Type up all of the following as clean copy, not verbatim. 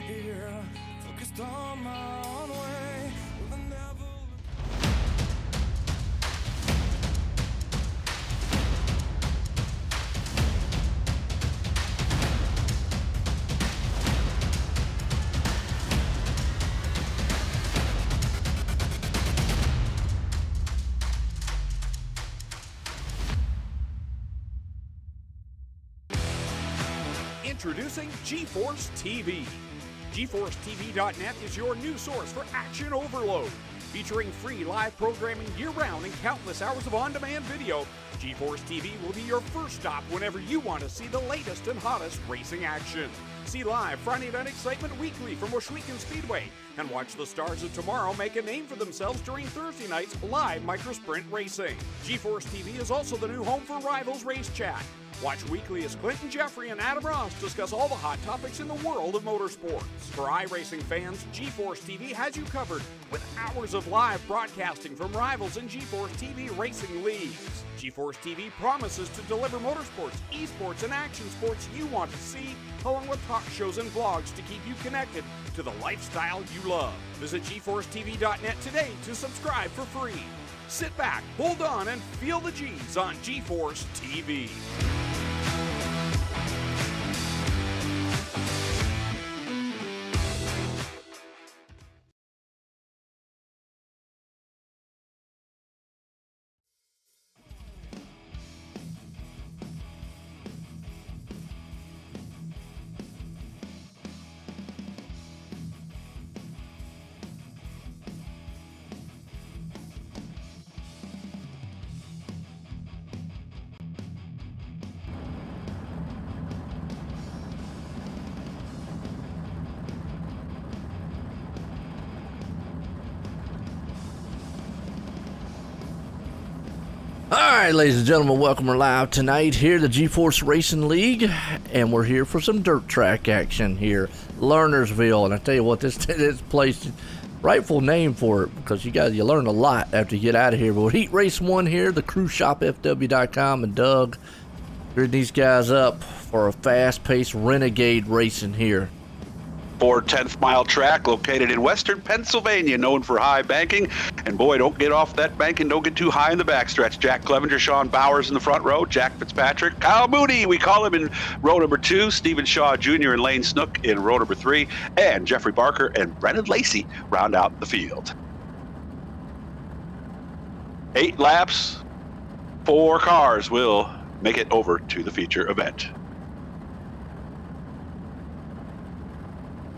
ear, focused on my own way, with a never. Introducing GForceTV. GForceTV.net is your new source for action overload. Featuring free live programming year-round and countless hours of on-demand video, GForceTV will be your first stop whenever you want to see the latest and hottest racing action. See live Friday Night Excitement weekly from Washougal Speedway, and watch the stars of tomorrow make a name for themselves during Thursday night's live microsprint racing. GForceTV is also the new home for Rivals Race Chat. Watch weekly as Clinton Jeffrey and Adam Ross discuss all the hot topics in the world of motorsports. For iRacing fans, GForceTV has you covered with hours of live broadcasting from Rivals and GForceTV Racing Leagues. GForceTV promises to deliver motorsports, esports, and action sports you want to see, along with talk shows and vlogs to keep you connected to the lifestyle you love. Visit GForceTV.net today to subscribe for free. Sit back, hold on, and feel the G's on GForceTV. Alright, ladies and gentlemen, welcome. We're live tonight here at the GeForce Racing League, and we're here for some dirt track action here, Lernersville. And I tell you what, this place, rightful name for it, because you learn a lot after you get out of here. But we're Heat Race 1 here, the crew shop, FW.com, and Doug gearing these guys up for a fast-paced renegade racing here. 4/10th mile track located in western Pennsylvania, known for high banking. And boy, don't get off that bank and don't get too high in the backstretch. Jack Clevenger, Sean Bowers in the front row, Jack Fitzpatrick, Kyle Mooney, we call him, in row number 2, Stephen Shaw Jr. and Lane Snook in row number 3, and Jeffrey Barker and Brennan Lacey round out the field. 8 laps, 4 cars will make it over to the feature event.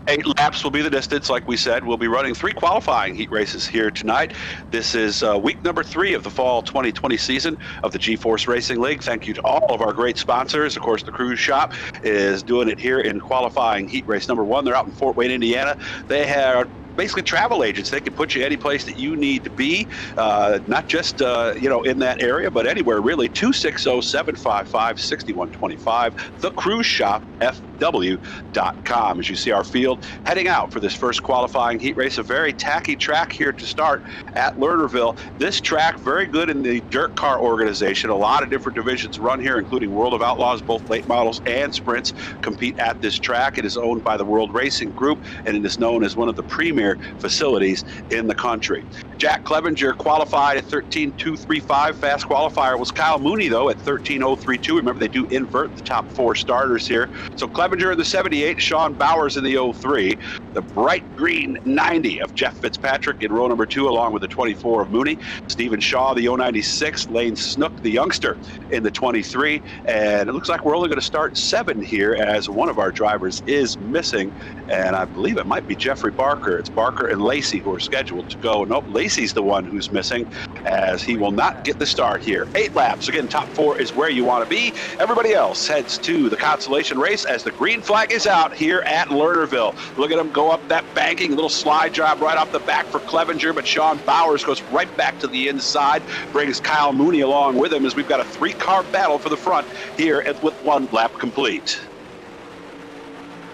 8 laps will be the distance. Like we said, we'll be running 3 qualifying heat races here tonight. This is week number 3 of the fall 2020 season of the GeForce Racing League. Thank you to all of our great sponsors. Of course, the Cruise Shop is doing it here in qualifying heat race number 1. They're out in Fort Wayne, Indiana. They have basically travel agents. They can put you any place that you need to be, not just in that area, but anywhere really. 260-755-6125, the Cruise Shop, FW.com. As you see our field heading out for this first qualifying heat race, a very tacky track here to start at Lernerville. This track, very good in the dirt car organization. A lot of different divisions run here, including World of Outlaws. Both late models and sprints compete at this track. It is owned by the World Racing Group, and it is known as one of the premier facilities in the country. Jack Clevenger qualified at 13.235. Fast qualifier was Kyle Mooney, though, at 13.032. Remember, they do invert the top 4 starters here. So Clevenger in the 78, Sean Bowers in the 03, the bright green 90 of Jeff Fitzpatrick in row number 2, along with the 24 of Mooney, Stephen Shaw, the 096, Lane Snook, the youngster, in the 23, and it looks like we're only going to start 7 here, as one of our drivers is missing, and I believe it might be Jeffrey Barker. It's Barker and Lacey who are scheduled to go. Nope, Lacey's the one who's missing, as he will not get the start here. 8 laps. Again, top 4 is where you want to be. Everybody else heads to the consolation race as the green flag is out here at Lernerville. Look at him go up that banking, little slide job right off the back for Clevenger, but Sean Bowers goes right back to the inside, brings Kyle Mooney along with him, as we've got a 3-car battle for the front here with 1 lap complete.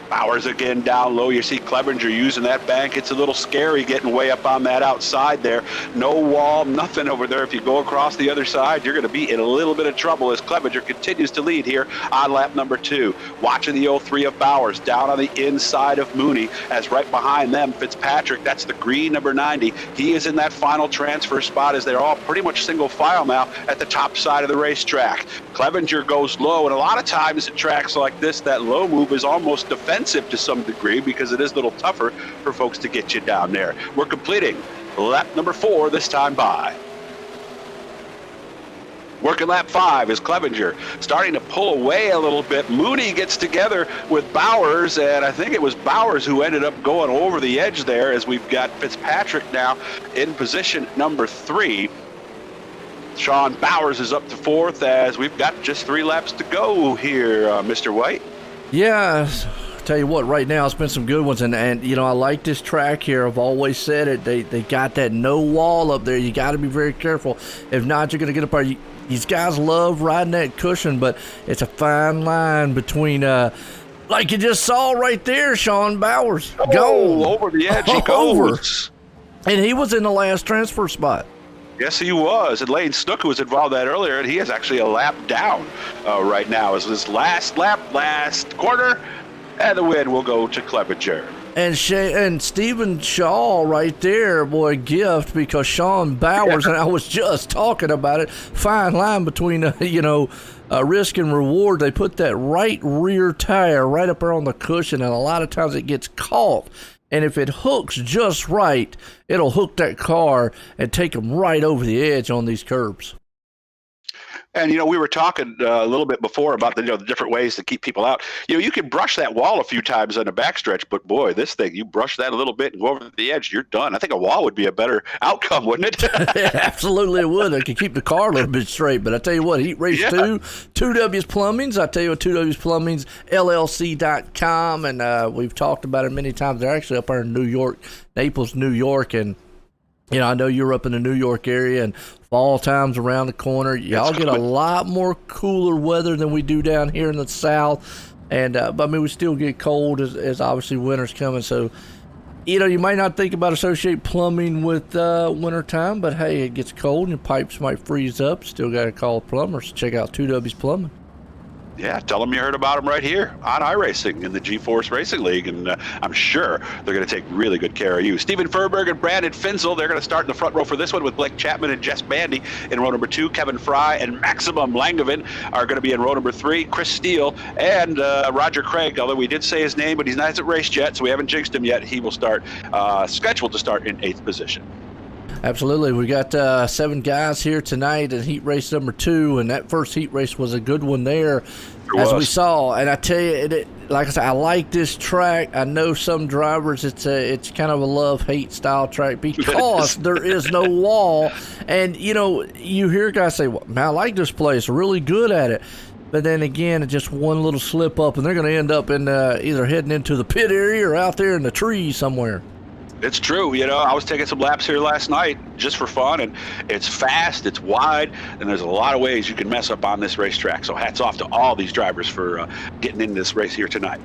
Bowers again down low. You see Clevenger using that bank. It's a little scary getting way up on that outside there. No wall, nothing over there. If you go across the other side, you're going to be in a little bit of trouble as Clevenger continues to lead here on lap number 2. Watching the 03 of Bowers down on the inside of Mooney as right behind them, Fitzpatrick, that's the green number 90. He is in that final transfer spot as they're all pretty much single file now at the top side of the racetrack. Clevenger goes low, and a lot of times at tracks like this, that low move is almost defensive to some degree because it is a little tougher for folks to get you down there. We're completing lap number 4 this time by. Working lap 5 is Clevenger starting to pull away a little bit. Mooney gets together with Bowers, and I think it was Bowers who ended up going over the edge there as we've got Fitzpatrick now in position number 3. Sean Bowers is up to 4th as we've got just 3 laps to go here, Mr. White. Yeah, tell you what, right now it's been some good ones, and you know, I like this track here. I've always said it. They got that no wall up there. You got to be very careful. If not, you're going to get up there. These guys love riding that cushion, but it's a fine line between, like you just saw right there, Sean Bowers. Go over the edge he goes. And he was in the last transfer spot. Yes, he was. And Lane Snook, who was involved in that earlier, and he is actually a lap down right now. As his last lap, last corner, and the win will go to Clevenger. And Stephen Shaw right there, boy, gift, because Sean Bowers, and I was just talking about it, fine line between, risk and reward. They put that right rear tire right up there on the cushion, and a lot of times it gets caught. And if it hooks just right, it'll hook that car and take them right over the edge on these curbs. And, we were talking a little bit before about the different ways to keep people out. You can brush that wall a few times on the backstretch, but boy, this thing, you brush that a little bit and go over the edge, you're done. I think a wall would be a better outcome, wouldn't it? Yeah, absolutely it would. It could keep the car a little bit straight. But I tell you what, Heat Race 2, 2W's Plumbings. I tell you what, 2W's Plumbings, LLC.com. And we've talked about it many times. They're actually up there in New York, Naples, New York. And I know you're up in the New York area, and fall time's around the corner. Y'all get a lot more cooler weather than we do down here in the South. And, but I mean, we still get cold as obviously winter's coming. So, you might not think about associate plumbing with winter time, but hey, it gets cold and your pipes might freeze up. Still got to call plumbers. Check out 2W's Plumbing. Yeah, tell them you heard about them right here on iRacing in the GForce Racing League, and I'm sure they're going to take really good care of you. Steven Fernberg and Brandon Finzel, they're going to start in the front row for this one with Blake Chapman and Jess Bandy in row number 2. Kevin Fry and Maximum Langevin are going to be in row number 3. Chris Steele and Roger Craig, although we did say his name, but he hasn't raced yet, so we haven't jinxed him yet. He will start, scheduled to start in 8th position. Absolutely. We got 7 guys here tonight in heat race number 2, and that first heat race was a good one there, as we saw. And I tell you, like I said, I like this track. I know some drivers, it's kind of a love-hate style track because there is no wall. And, you hear guys say, well, man, I like this place, really good at it. But then again, just one little slip up, and they're going to end up in either heading into the pit area or out there in the trees somewhere. It's true. I was taking some laps here last night just for fun, and it's fast, it's wide, and there's a lot of ways you can mess up on this racetrack. So hats off to all these drivers for getting in this race here tonight.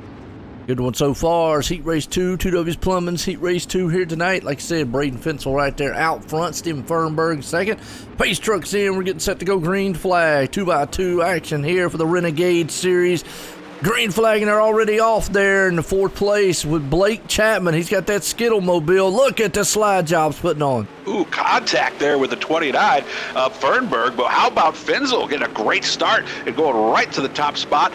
Good one so far. It's Heat Race 2, 2W's Plumbing's Heat Race 2 here tonight. Like I said, Braden Fensel right there out front. Stephen Fernberg second. Pace trucks in. We're getting set to go green flag. 2x2 action here for the Renegade Series. Green flag, and they're already off there in the 4th place with Blake Chapman. He's got that Skittle mobile. Look at the slide jobs putting on. Ooh, contact there with the 29 of Fernberg. But how about Finzel getting a great start and going right to the top spot?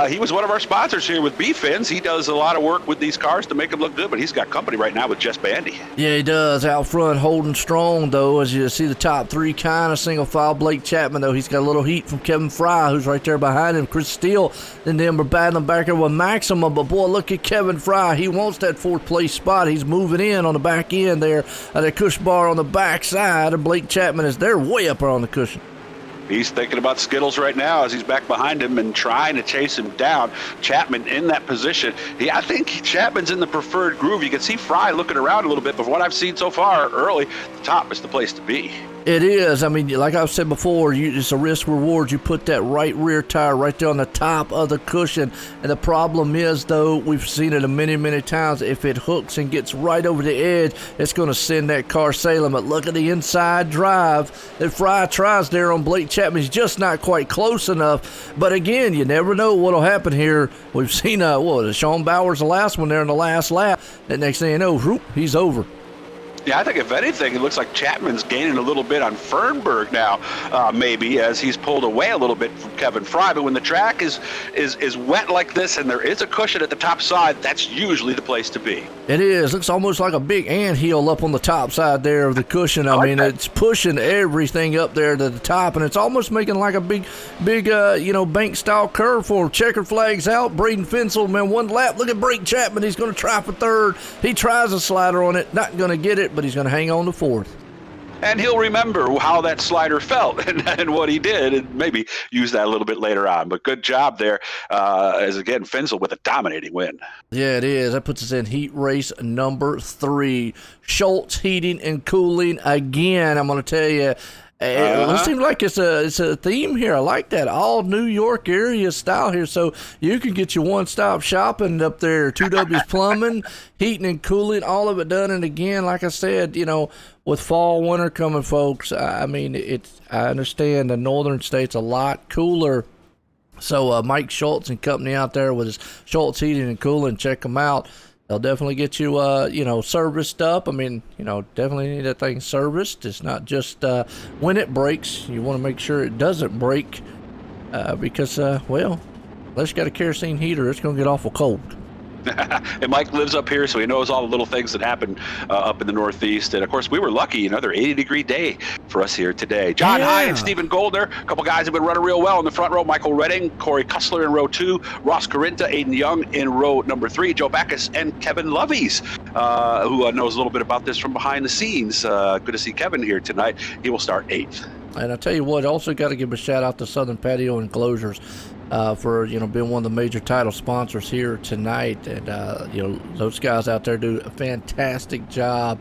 He was one of our sponsors here with B-Fins. He does a lot of work with these cars to make them look good, but he's got company right now with Jess Bandy. Yeah, he does. Out front, holding strong, though, as you see the top 3 kind of single file. Blake Chapman, though, he's got a little heat from Kevin Fry, who's right there behind him. Chris Steele, and then we're battling back there with Maximum. But, boy, look at Kevin Fry. He wants that 4th place spot. He's moving in on the back end there. That cush bar on the back side, and Blake Chapman is there way up there on the cushion. He's thinking about Skittles right now as he's back behind him and trying to chase him down. Chapman in that position. I think Chapman's in the preferred groove. You can see Fry looking around a little bit, but what I've seen so far early, the top is the place to be. It is. I mean, like I've said before, it's a risk reward. You put that right rear tire right there on the top of the cushion. And the problem is, though, we've seen it many, many times. If it hooks and gets right over the edge, it's going to send that car sailing. But look at the inside drive that Fry tries there on Blake Chapman. He's just not quite close enough. But again, you never know what will happen here. We've seen, Sean Bowers, the last one there in the last lap. That next thing you know, whoop, he's over. Yeah, I think if anything, it looks like Chapman's gaining a little bit on Fernberg now, maybe, as he's pulled away a little bit from Kevin Fry. But when the track is wet like this and there is a cushion at the top side, that's usually the place to be. It is. Looks almost like a big anthill up on the top side there of the cushion. I mean, it's pushing everything up there to the top, and it's almost making like a big, bank-style curve for him. Checkered flags out. Braden Fensel, man, one lap. Look at Blake Chapman. He's going to try for third. He tries a slider on it. Not going to get it, but he's going to hang on to fourth. And he'll remember how that slider felt and what he did, and maybe use that a little bit later on. But good job there, as again, Fensel with a dominating win. Yeah, it is. That puts us in heat race number 3. Schultz Heating and Cooling again. I'm going to tell you, it seems like it's a theme here. I like that. All New York area style here. So you can get your one-stop shopping up there. 2W's Plumbing, Heating and Cooling, all of it done. And again, like I said, with fall, winter coming, folks, I mean, I understand the northern states a lot cooler. So Mike Schultz and company out there with his Schultz Heating and Cooling, check them out. They'll definitely get you, serviced up. I mean, definitely need that thing serviced. It's not just when it breaks. You want to make sure it doesn't break because, unless you got a kerosene heater, it's going to get awful cold. And Mike lives up here, so he knows all the little things that happen up in the Northeast. And, of course, we were lucky. Another 80-degree day for us here today. John Hine and Stephen Goldner, a couple guys have been running real well in the front row. Michael Redding, Corey Kussler in row 2, Ross Carinta, Aiden Young in row number 3, Joe Backus, and Kevin Loveys, who knows a little bit about this from behind the scenes. Good to see Kevin here tonight. He will start 8th. And I tell you what, also got to give a shout out to Southern Patio Enclosures for being one of the major title sponsors here tonight. And those guys out there do a fantastic job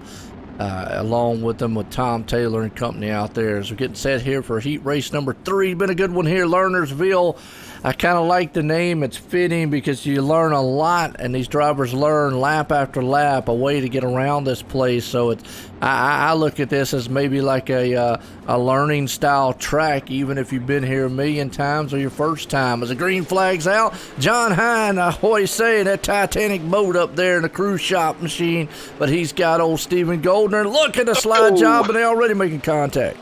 along with them, with Tom Taylor and company out there. As we're getting set here for heat race number 3. Been a good one here, Lernersville. I kind of like the name. It's fitting because you learn a lot, and these drivers learn lap after lap a way to get around this place. So I look at this as maybe like a learning style track, even if you've been here a million times or your first time. As the green flag's out, John Hine, I always say, that Titanic boat up there in the cruise shop machine, but he's got old Stephen Goldner. Look at the slide job, and they're already making contact.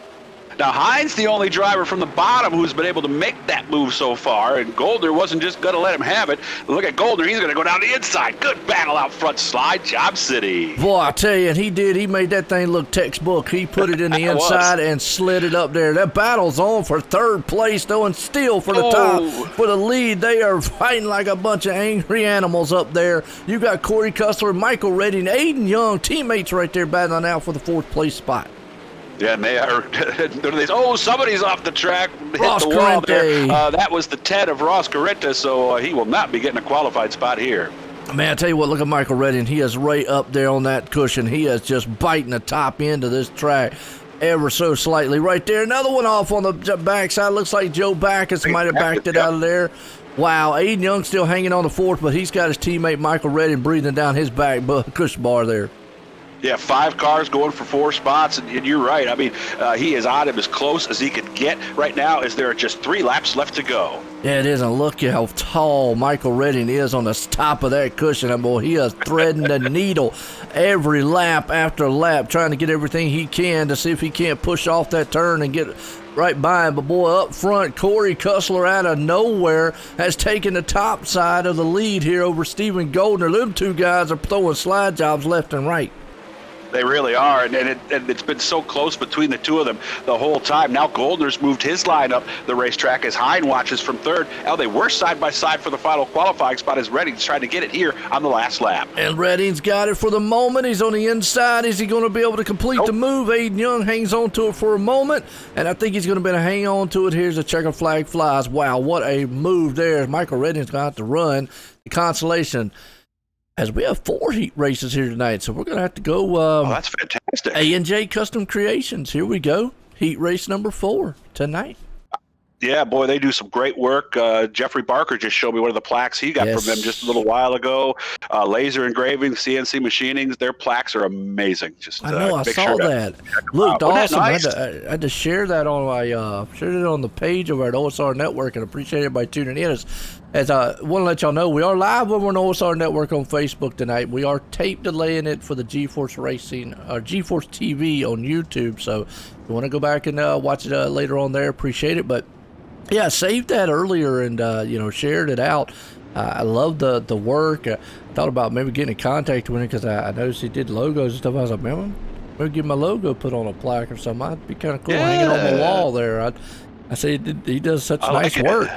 Now, Hines, the only driver from the bottom who's been able to make that move so far, and Goldner wasn't just going to let him have it. Look at Goldner. He's going to go down the inside. Good battle out front. Slide job city. Boy, I tell you, and he did. He made that thing look textbook. He put it in the inside and slid it up there. That battle's on for third place, though, and still for the top, for the lead. They are fighting like a bunch of angry animals up there. You got Corey Kussler, Michael Redding, Aiden Young, teammates right there battling out for the 4th place spot. Yeah, and they are. Somebody's off the track. Hit Ross the wall Carinta. there. That was the 10 of Ross Carinta, so he will not be getting a qualified spot here. Man, I tell you what, look at Michael Redding. He is right up there on that cushion. He is just biting the top end of this track ever so slightly. Right there, another one off on the backside. Looks like Joe Backus might have backed it out of there. Wow, Aiden Young still hanging on the 4th, but he's got his teammate Michael Redding breathing down his back cushion bar there. Yeah, 5 cars going for 4 spots, and you're right. I mean, he is on him as close as he could get right now, as there are just 3 laps left to go. Yeah, it is, and look at how tall Michael Redding is on the top of that cushion. And boy, he is threading the needle every lap after lap, trying to get everything he can to see if he can't push off that turn and get right by him. But boy, up front, Corey Kussler out of nowhere has taken the top side of the lead here over Stephen Goldner. Them 2 guys are throwing slide jobs left and right. They really are, and it's been so close between the 2 of them the whole time. Now Goldner's moved his line up the racetrack as Hine watches from 3rd. Now they were side by side for the final qualifying spot as Redding's trying to get it here on the last lap. And Redding's got it for the moment. He's on the inside. Is he going to be able to complete the move? Aiden Young hangs on to it for a moment, and I think he's going to be able to hang on to it. Here's the checker flag flies. Wow, what a move there. Michael Redding's going to have to run the consolation, as we have 4 heat races here tonight, so we're going to have to go. That's fantastic. A&J Custom Creations. Here we go. heat race number 4 tonight. Yeah, boy, they do some great work. Jeffrey Barker just showed me one of the plaques he got from them just a little while ago. Laser engraving, CNC machining, their plaques are amazing. Just I know, I saw that. Looked awesome. Nice? I had to share that on my shared it on the page of our OSR Network, and appreciate everybody tuning in. As I want to let y'all know, we are live over on OSR Network on Facebook tonight. We are tape delaying it for the GeForce Racing or GeForce TV on YouTube. So if you want to go back and watch it later on there, appreciate it. But yeah, I saved that earlier and shared it out. I love the work. I thought about maybe getting in contact with him because I noticed he did logos and stuff. I was like, man, maybe get my logo put on a plaque or something. That'd be kind of cool hanging on the wall there. I say he does such nice work.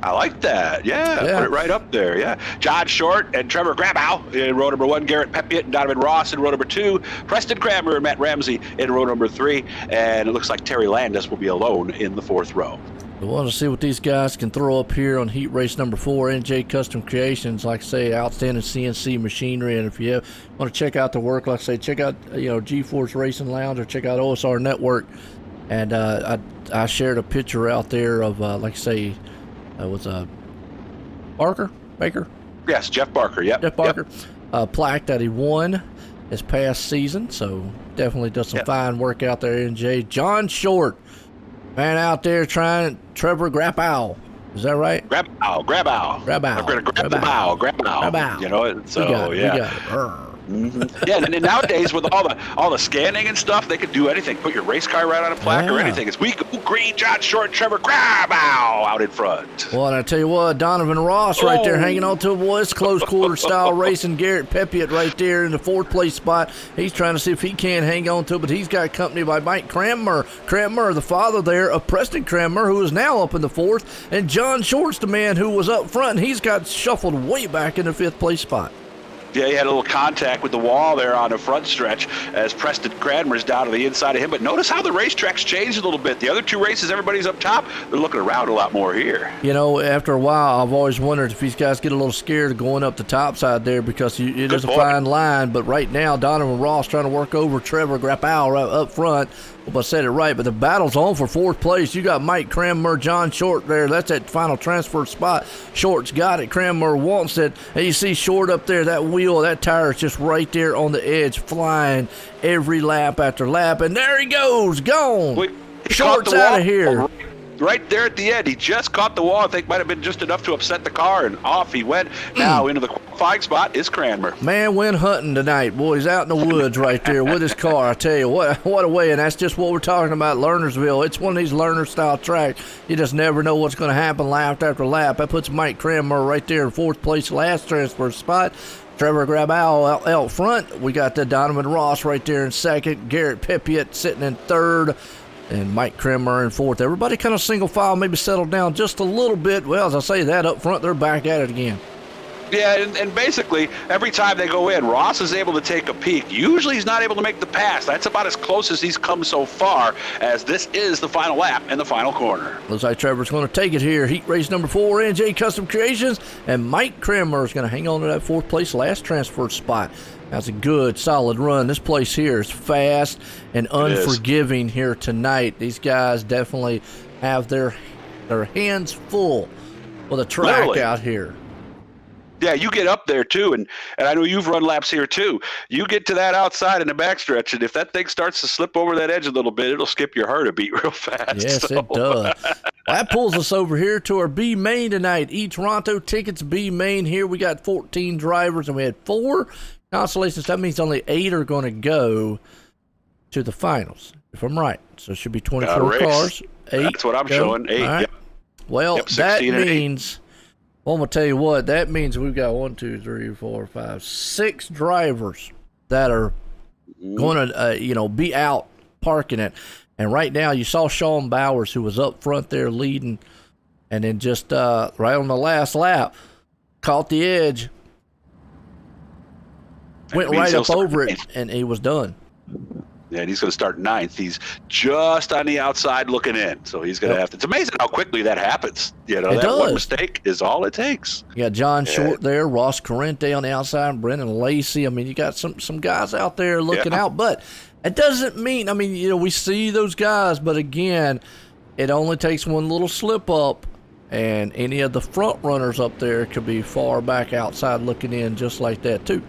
I like that. Yeah, put it right up there. Yeah. John Short and Trevor Grabow in row number 1, Garrett Pepiot and Donovan Ross in row number 2, Preston Cranmer and Matt Ramsey in row number 3, and it looks like Terry Landis will be alone in the 4th row. We want to see what these guys can throw up here on heat race number 4, NJ Custom Creations. Like I say, outstanding CNC machinery, and if you want to check out the work, like I say, check out GeForce Racing Lounge or check out OSR Network. And I shared a picture out there of like I say. Was Baker? Yes, Jeff Barker. Yep. Jeff Barker. Plaque that he won this past season, so definitely does some fine work out there. NJ John Short, man, out there trying. Trevor Grabow, is that right? Grabow. I'm gonna grab the bow. You know it. So we got it. Mm-hmm. Yeah, and nowadays with all the scanning and stuff, they could do anything. Put your race car right on a plaque or anything. It's we go green, John Short, Trevor Grabow out in front. Well, and I tell you what, Donovan Ross right there hanging on to a boy. It's close quarter style racing. Garrett Pepiot right there in the 4th place spot. He's trying to see if he can hang on to it, but he's got company by Mike Cranmer. Cranmer, the father there of Preston Cranmer, who is now up in the 4th, and John Short's the man who was up front, and he's got shuffled way back in the 5th place spot. Yeah, he had a little contact with the wall there on the front stretch as Preston Cranmer's down to the inside of him. But notice how the racetrack's changed a little bit. The other 2 races, everybody's up top. They're looking around a lot more here. You know, after a while, I've always wondered if these guys get a little scared going up the top side there because it is a fine line. But right now, Donovan Ross trying to work over Trevor Grabow right up front. Hope I said it right, but the battle's on for 4th place. You got Mike Cranmer, John Short there. That's that final transfer spot. Short's got it. Cranmer wants it. And you see Short up there, that wheel, that tire is just right there on the edge, flying every lap after lap. And there he goes, gone. Short's out of here. Right there at the end, he just caught the wall. I think might have been just enough to upset the car, and off he went. Now into the qualifying spot is Cranmer. Man went hunting tonight, boy. He's out in the woods right there with his car. I tell you, what a way, and that's just what we're talking about, Lernersville. It's one of these Lerner-style tracks. You just never know what's going to happen lap after lap. That puts Mike Cranmer right there in 4th place, last transfer spot. Trevor Grabow out front. We got the Donovan Ross right there in 2nd. Garrett Pepiot sitting in 3rd. And Mike Cranmer in 4th. Everybody kind of single file, maybe settled down just a little bit. Well, as I say that up front, they're back at it again. Yeah, and basically, every time they go in, Ross is able to take a peek. Usually he's not able to make the pass. That's about as close as he's come so far, as this is the final lap in the final corner. Looks like Trevor's going to take it here. Heat race number 4, NJ Custom Creations. And Mike Cranmer is going to hang on to that 4th place last transfer spot. That's a good, solid run. This place here is fast and unforgiving here tonight. These guys definitely have their hands full with a track out here. Yeah, you get up there, too, and I know you've run laps here, too. You get to that outside in the backstretch, and if that thing starts to slip over that edge a little bit, it'll skip your heart a beat real fast. Yes, it does. That pulls us over here to our B main tonight. Toronto tickets B main here. We got 14 drivers, and we had 4 consolations. That means only 8 are going to go to the finals, if I'm right. So it should be 24 cars. 8. That's what I'm showing. 8. Right. Yep. Well, yep, that means... Well, I'm going to tell you what, that means we've got 1, 2, 3, 4, 5, 6 drivers that are going to, be out parking it. And right now, you saw Sean Bowers, who was up front there leading, and then just right on the last lap, caught the edge, went right up over it, and he was done. Yeah, and he's going to start 9th. He's just on the outside looking in, so he's going to have to. It's amazing how quickly that happens. That one mistake is all it takes. You got John Short there, Ross Corrente on the outside, Brendan Lacey. I mean, you got some guys out there looking out, but It doesn't mean, I mean, you know, we see those guys, but again, it only takes one little slip up, and any of the front runners up there could be far back outside looking in just like that, too.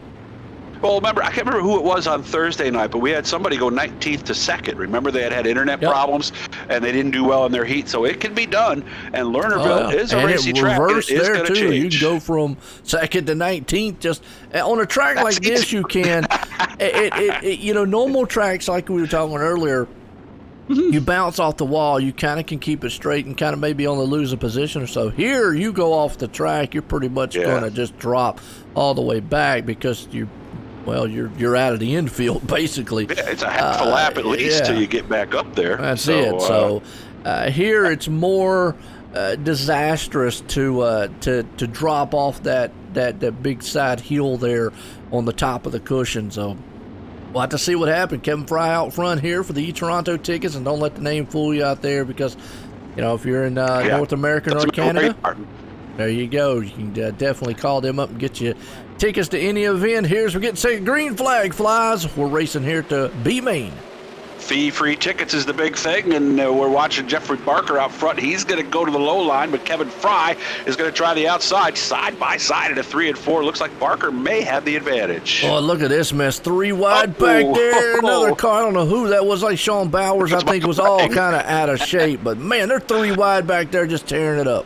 Well, remember, I can't remember who it was on Thursday night, but we had somebody go 19th to 2nd. Remember, they had internet problems, and they didn't do well in their heat, so it can be done. And Lernerville is a racy track. It is going to change. You can go from 2nd to 19th just on a track like this. You can, you know, normal tracks like we were talking earlier. You bounce off the wall, you kind of can keep it straight and kind of maybe only lose a position or so. Here, you go off the track, you're pretty much going to just drop all the way back because you're out of the infield basically. Yeah, it's a half a lap at least till you get back up there. That's it. So here it's more disastrous to drop off that big side hill there on the top of the cushion. So we'll have to see what happened. Kevin Fry out front here for the eToronto tickets, and don't let the name fool you out there because, you know, if you're in North America or Canada, there you go. You can definitely call them up and get you tickets to any event. We're getting set. Green flag flies. We're racing here to B-Main. Fee-free tickets is the big thing, and we're watching Jeffrey Barker out front. He's going to go to the low line, but Kevin Fry is going to try the outside, side by side at a 3 and 4. Looks like Barker may have the advantage. Oh, look at this mess. 3 wide back there. Another car. I don't know who that was. Like Sean Bowers, I think, was all kind of out of shape. But, man, they're 3 wide back there just tearing it up.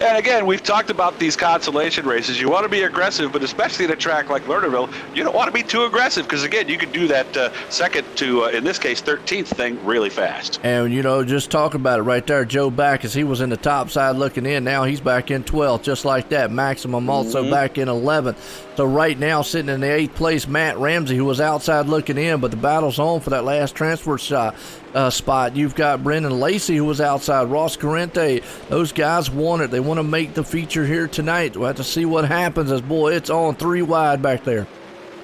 And again, we've talked about these consolation races. You want to be aggressive, but especially at a track like Lernerville, you don't want to be too aggressive because, again, you could do that second to, in this case, 13th thing really fast. And, you know, just talk about it right there. Joe Backus, he was in the top side looking in. Now he's back in 12th, just like that. Maximum also back in 11th. So right now, sitting in the 8th place, Matt Ramsey, who was outside looking in, but the battle's on for that last transfer spot. You've got Brendan Lacey, who was outside, Ross Corrente. Those guys want it. They want to make the feature here tonight. We'll have to see what happens as, boy, it's on 3 wide back there.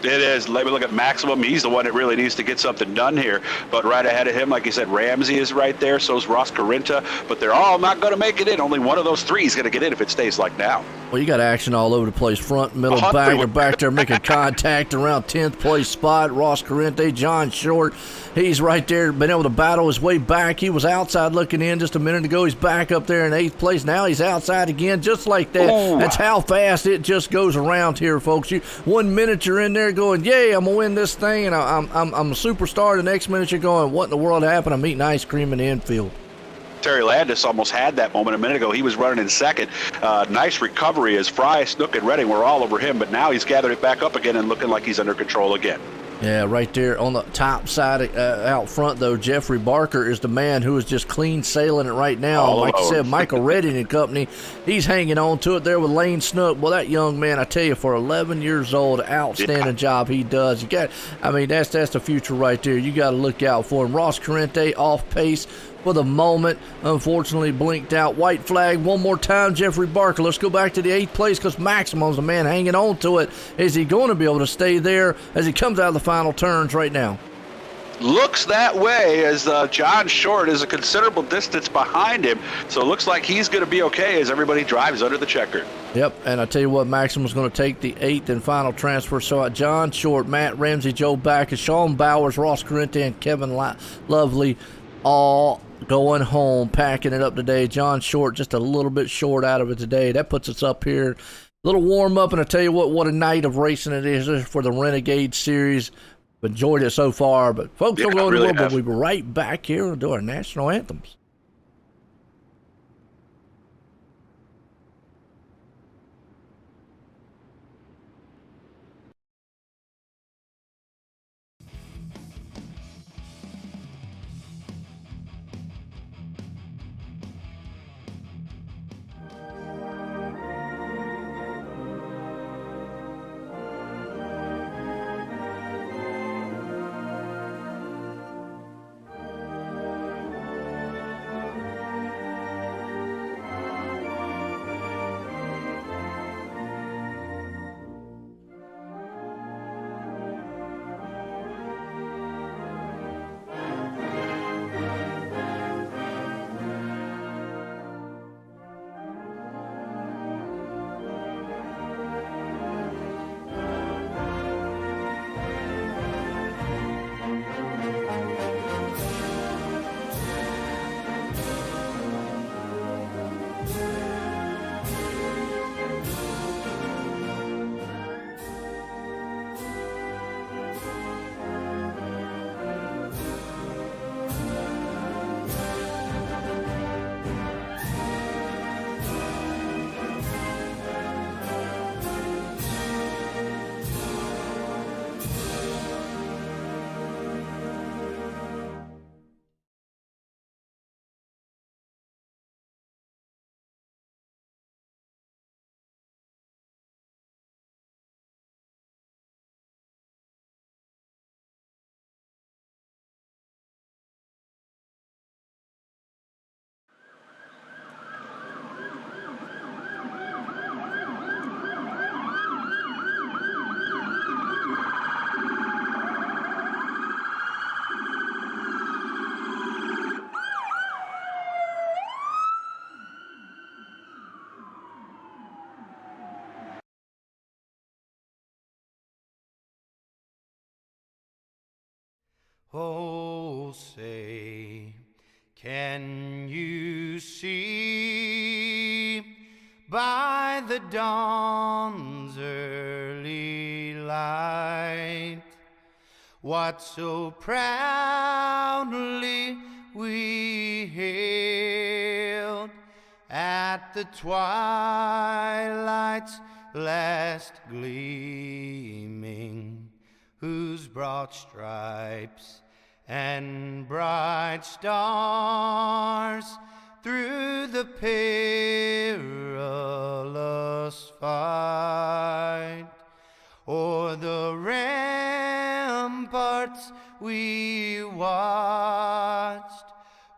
It is. Let me look at Maximum. He's the one that really needs to get something done here. But right ahead of him, like you said, Ramsey is right there. So is Ross Corinta. But they're all not going to make it in. Only one of those 3 is going to get in if it stays like now. Well, you got action all over the place. Front, middle, back. They're back there making contact around 10th place spot. Ross Corrente, John Short. He's right there, been able to battle his way back. He was outside looking in just a minute ago. He's back up there in 8th place. Now he's outside again, just like that. Ooh. That's how fast it just goes around here, folks. 1 minute you're in there going, yay, I'm going to win this thing, and I'm a superstar. The next minute you're going, what in the world happened? I'm eating ice cream in the infield. Terry Landis almost had that moment a minute ago. He was running in second. Nice recovery as Fry, Snook, and Redding were all over him, but now he's gathered it back up again and looking like he's under control again. Yeah, right there on the top side out front, though, Jeffrey Barker is the man who is just clean sailing it right now. Like you said, Michael Redding and company, he's hanging on to it there with Lane Snook. Well, that young man, I tell you, for 11 years old, outstanding job he does. That's the future right there. You got to look out for him. Ross Corrente off pace for the moment, unfortunately blinked out. White flag one more time, Jeffrey Barker. Let's go back to the 8th place because Maximum's the man hanging on to it. Is he going to be able to stay there as he comes out of the final turns right now? Looks that way as John Short is a considerable distance behind him, so it looks like he's going to be okay as everybody drives under the checker. Yep, and I tell you what, Maximum's going to take the 8th and final transfer. So John Short, Matt Ramsey, Joe Backus, Sean Bowers, Ross Corrente, and Kevin Lovely all going home, packing it up today. John Short just a little bit short out of it today. That puts us up here. A little warm up, and I tell you what a night of racing it is for the Renegade Series. Enjoyed it so far, but folks, don't go anywhere, but we'll be right back here and do our national anthems. Oh, say, can you see by the dawn's early light what so proudly we hailed at the twilight's last gleaming, whose broad stripes and bright stars through the perilous fight o'er the ramparts we watched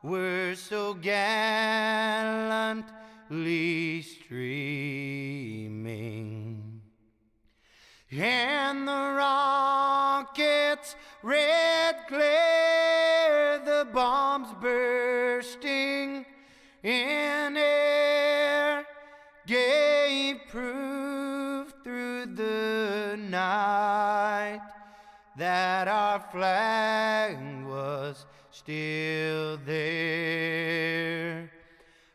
were so gallantly streaming, and the rockets' red glare, the bombs bursting in air, gave proof through the night that our flag was still there.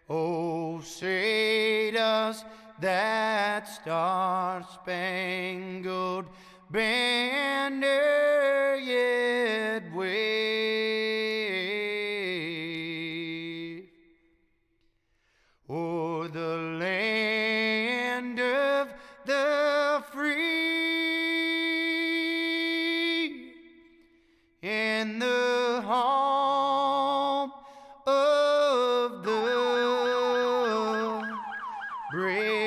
Oh, say does that star-spangled banner yet wave o'er the land of the free and the home of the brave?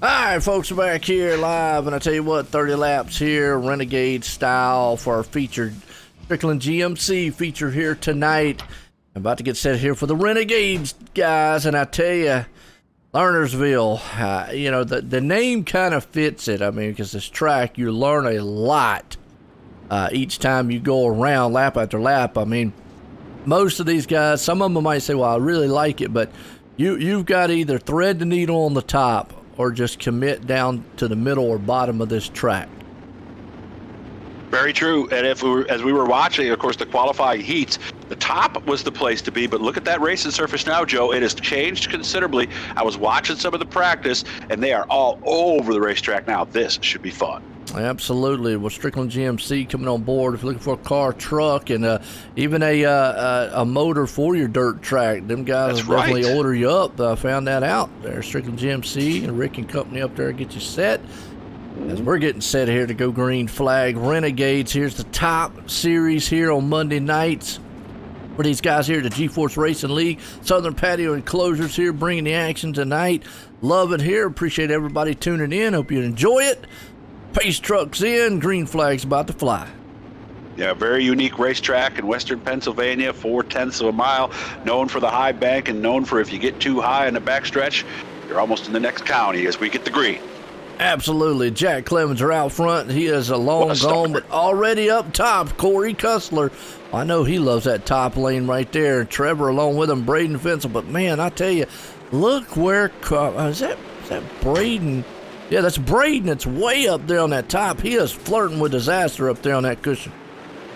All right, folks, we're back here live, and I tell you what, 30 laps here, Renegade style for our featured Strickland GMC feature here tonight. I'm about to get set here for the Renegades, guys, and I tell you, Lernersville, you know, the name kind of fits it. I mean, because this track, you learn a lot each time you go around, lap after lap. I mean, most of these guys, some of them might say, well, I really like it, but you've got to either thread the needle on the top or just commit down to the middle or bottom of this track. Very true. And if we were, as we were watching, of course, the qualifying heats, the top was the place to be. But look at that racing surface now, Joe. It has changed considerably. I was watching some of the practice, and they are all over the racetrack now. This should be fun. Absolutely. Well, Strickland GMC coming on board. If you're looking for a car, truck, and even a motor for your dirt track, them guys will definitely order you up. I found that out there. Strickland GMC and Rick and company up there get you set. As we're getting set here to go green flag Renegades. Here's the top series here on Monday nights for these guys here at the GForce Racing League. Southern Patio Enclosures here bringing the action tonight. Love it here. Appreciate everybody tuning in. Hope you enjoy it. Pace truck's in, green flag's about to fly. Yeah, very unique racetrack in western Pennsylvania, 0.4 of a mile, known for the high bank and known for if you get too high in the backstretch, you're almost in the next county as we get the green. Absolutely. Jack Clemens are out front. He is a long gone, but already up top, Corey Cussler. I know he loves that top lane right there. Trevor along with him, Braden Fensel. But, man, I tell you, look where is that Braden? Yeah, that's Braden. It's way up there on that top. He is flirting with disaster up there on that cushion.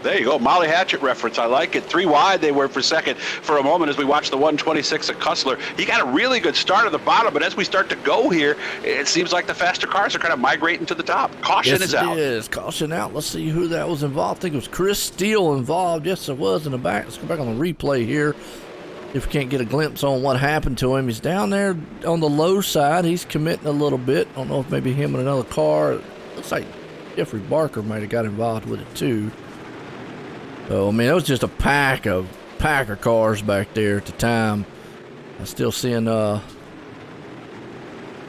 There you go. Molly Hatchet reference. I like it. 3 wide they were for second for a moment as we watched the 126 of Cussler. He got a really good start at the bottom, but as we start to go here, it seems like the faster cars are kind of migrating to the top. Caution is out. Yes, it is. Caution out. Let's see who that was involved. I think it was Chris Steele involved. Yes, it was in the back. Let's go back on the replay here. If we can't get a glimpse on what happened to him. He's down there on the low side. He's committing a little bit. I don't know if maybe him and another car. Looks like Jeffrey Barker might have got involved with it too. So, I mean, it was just a pack of cars back there at the time. I'm still seeing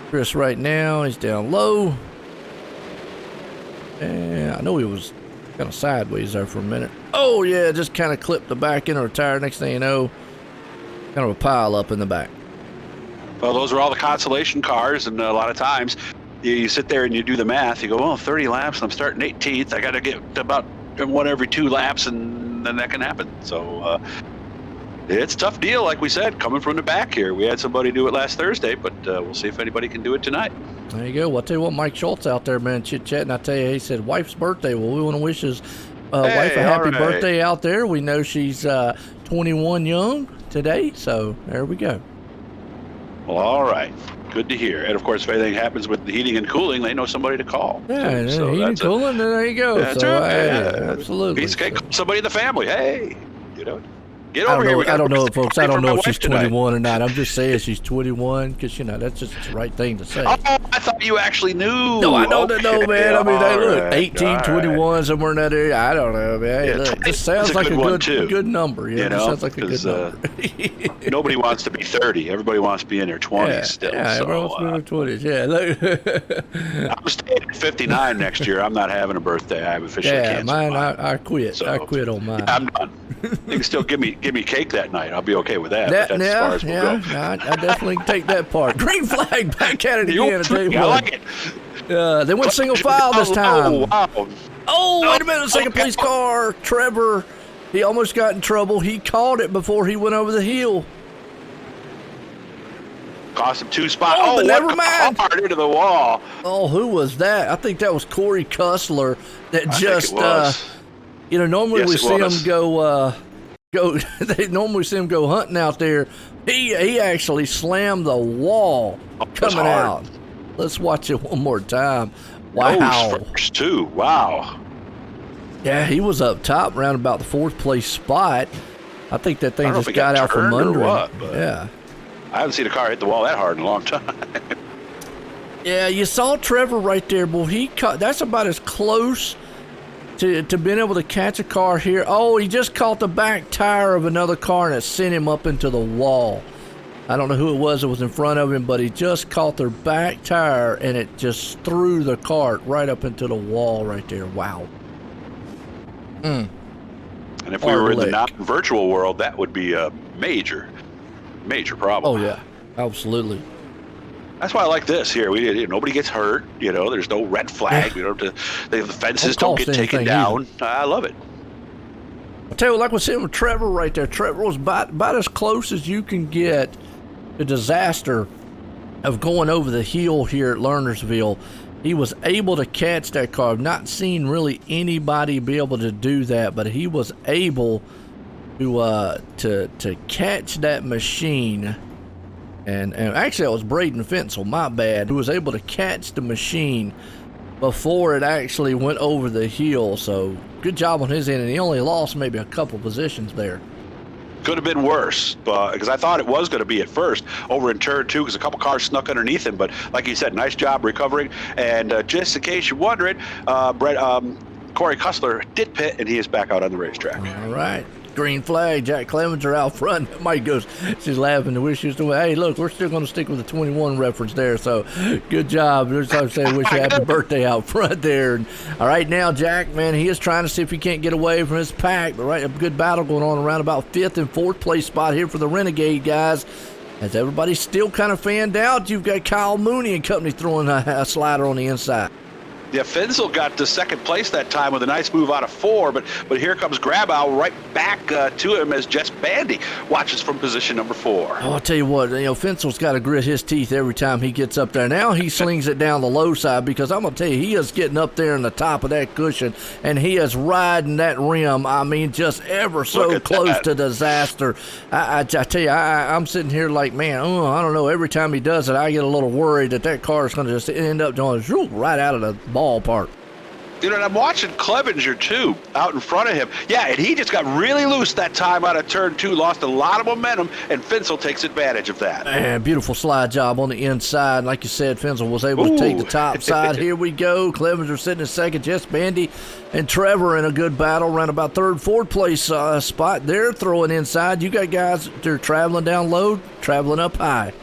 Chris right now. He's down low. And I know he was kind of sideways there for a minute. Oh, yeah, just kind of clipped the back end of the tire. Next thing you know, kind of a pile up in the back. Well, those are all the consolation cars, and a lot of times you sit there and you do the math. You go, well, 30 laps, I'm starting 18th. I got to get about one every 2 laps, and then that can happen. So it's a tough deal, like we said, coming from the back here. We had somebody do it last Thursday, but we'll see if anybody can do it tonight. There you go. Well, I'll tell you what, Mike Schultz out there, man, chit-chatting. I tell you, he said, wife's birthday. Well, we want to wish his wife a happy birthday out there. We know she's 21 young today, so there we go. Well, all right. Good to hear. And, of course, if anything happens with the heating and cooling, they know somebody to call. Yeah, so heating and cooling, there you go. That's so, right. Yeah, absolutely. Somebody in the family. Hey, get over here. I don't know, folks. I don't know if she's 21 tonight. or not. I'm just saying she's 21 because, that's just the right thing to say. Oh, I thought you actually knew. No, I don't know, man. I mean, look, 18, right. 21, somewhere in that area. I don't know, man. Hey, look, this sounds like a good number. It sounds like a good number. Nobody wants to be 30. Everybody wants to be in their 20s still. Yeah, everyone wants to be in their 20s. Yeah, look. I'm staying at 59 next year. I'm not having a birthday. I've officially canceled mine. I quit. So, I quit on mine. Yeah, I'm done. You can still give me cake that night. I'll be okay with that. But that's as far as we'll go. I definitely take that part. Green flag back at it again. I like it. They went single file this time. Oh, wow. Oh, wait a minute. Second place car. Trevor, he almost got in trouble. He called it before he went over the hill. Cost him 2 spots. Oh, but never mind. Hard into the wall. Oh, who was that? I think that was Corey Cussler that normally we see him go. They normally see him go hunting out there. He actually slammed the wall coming out. Let's watch it one more time. Wow. Nose first too. Wow. Yeah, he was up top around about the 4th place spot. I think that thing just got out from under him. Yeah. I haven't seen a car hit the wall that hard in a long time. Yeah, you saw Trevor right there. Well, that's about as close to being able to catch a car here. Oh, he just caught the back tire of another car and it sent him up into the wall. I don't know who it was that was in front of him, but he just caught their back tire and it just threw the cart right up into the wall right there. Wow. And if we were in the non-virtual world, that would be a major problem. Oh, yeah. Absolutely. That's why I like this here. Nobody gets hurt. There's no red flag. The fences don't get taken down. I love it. I'll tell you, like we said with Trevor right there. Trevor was about as close as you can get to disaster of going over the hill here at Lernersville. He was able to catch that car. I've not seen really anybody be able to do that, but he was able to catch that machine. And actually, that was Braden Fensel, my bad, who was able to catch the machine before it actually went over the hill. So good job on his end, and he only lost maybe a couple positions there. Could have been worse, because I thought it was going to be at first over in turn 2 because a couple cars snuck underneath him. But like you said, nice job recovering. And just in case you're wondering, Corey Cussler did pit, and he is back out on the racetrack. All right. green flag. Jack Clevenger out front. Mike goes, she's laughing to wish she was doing. Hey, look, we're still going to stick with the 21 reference there. So good job. Just like I say, wish you happy birthday out front there. And, all right, now Jack, man, he is trying to see if he can't get away from his pack. But right, a good battle going on around about 5th and 4th place spot here for the Renegade guys. As everybody's still kind of fanned out, you've got Kyle Mooney and company throwing a slider on the inside. Yeah, Finzel got to second place that time with a nice move out of 4, but here comes Grabow right back to him as Jess Bandy watches from position number 4. Oh, I'll tell you what, Finzel's got to grit his teeth every time he gets up there. Now he slings it down the low side because I'm going to tell you, he is getting up there in the top of that cushion, and he is riding that rim. I mean, just ever so close to disaster. I tell you, I'm sitting here like, man, I don't know. Every time he does it, I get a little worried that car is going to just end up going right out of the ballpark. And I'm watching Clevenger, too, out in front of him. Yeah, and he just got really loose that time out of turn 2, lost a lot of momentum, and Finzel takes advantage of that. Man, beautiful slide job on the inside. Like you said, Finzel was able to take the top side. Here we go. Clevenger sitting in second. Jess Bandy and Trevor in a good battle around about 3rd, 4th place spot. They're throwing inside. You got guys that are traveling down low, traveling up high.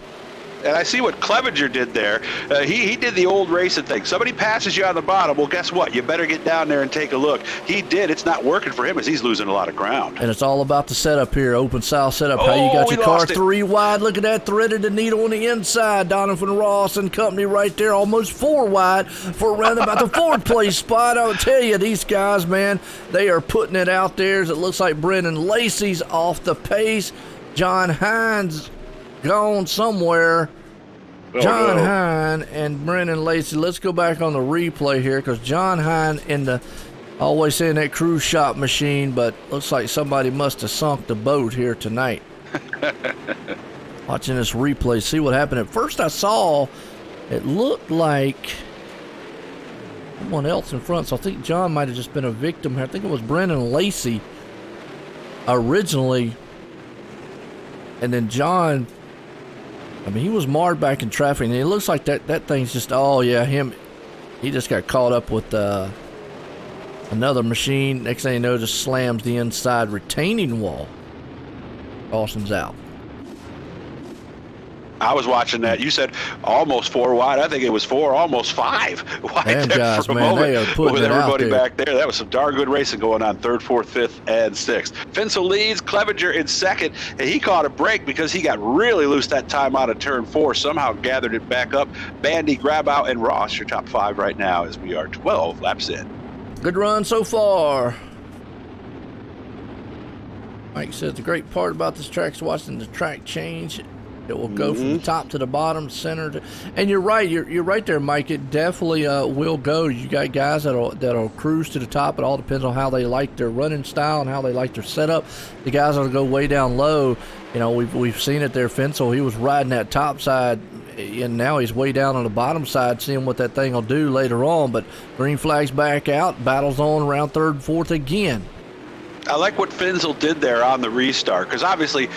And I see what Clevenger did there. He did the old racing thing. Somebody passes you on the bottom, well, guess what? You better get down there and take a look. He did. It's not working for him as he's losing a lot of ground. And it's all about the setup here, open south setup. How you got your car 3 wide. Look at that, threaded the needle on the inside. Donovan Ross and company right there, almost 4 wide for around about the 4th place spot. I would tell you, these guys, man, they are putting it out there. As it looks like Brendan Lacey's off the pace. John Hines gone somewhere. John Hine and Brendan Lacey. Let's go back on the replay here because John Hine in the, always saying that cruise shop machine, but looks like somebody must have sunk the boat here tonight. Watching this replay, see what happened. At first I saw it looked like someone else in front, so I think John might have just been a victim here. I think it was Brendan Lacey originally, and then John, I mean, he was marred back in traffic, and it looks like that thing's just, he just got caught up with another machine. Next thing you know, just slams the inside retaining wall. Austin's out. I was watching that. You said almost 4 wide. I think it was 4, almost 5 wide. Damn guys, for a man, moment they are putting with it everybody out there. back there. That was some darn good racing going on. 3rd, 4th, 5th, and 6th. Finzel leads. Clevenger in 2nd. And he caught a break because he got really loose that time out of turn 4. Somehow gathered it back up. Bandy, Grabow, and Ross, your top 5 right now as we are 12 laps in. Good run so far. Mike says the great part about this track is watching the track change. It will go from the top to the bottom, center, and you're right. You're right there, Mike. It definitely will go. You got guys that'll cruise to the top. It all depends on how they like their running style and how they like their setup. The guys that'll go way down low. We've seen it there. Finzel, he was riding that top side, and now he's way down on the bottom side, seeing what that thing will do later on. But green flag's back out. Battle's on around 3rd, 4th again. I like what Finzel did there on the restart because obviously,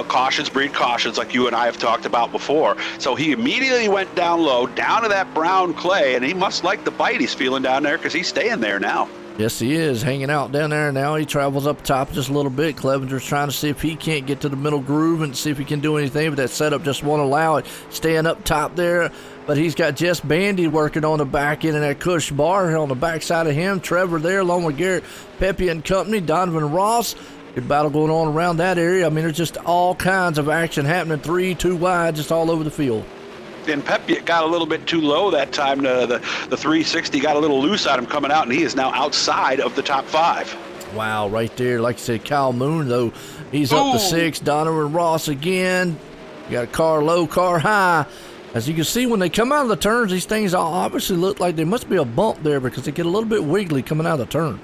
cautions breed cautions like you and I have talked about before. So he immediately went down low, down to that brown clay, and he must like the bite he's feeling down there because he's staying there now. Yes, he is, hanging out down there. Now he travels up top just a little bit. Clevenger's trying to see if he can't get to the middle groove and see if he can do anything, but that setup just won't allow it. Staying up top there, but he's got Jess Bandy working on the back end of that cush bar on the backside of him. Trevor there along with Garrett Pepe and company. Donovan Ross. Good battle going on around that area. I mean, there's just all kinds of action happening. 3, 2 wide, just all over the field. And Pepe got a little bit too low that time. The 360 got a little loose on him coming out, and he is now outside of the top 5. Wow, right there. Like I said, Kyle Moon, though, he's up to 6. Donovan Ross again. You got a car low, car high. As you can see, when they come out of the turns, these things obviously look like there must be a bump there because they get a little bit wiggly coming out of the turn.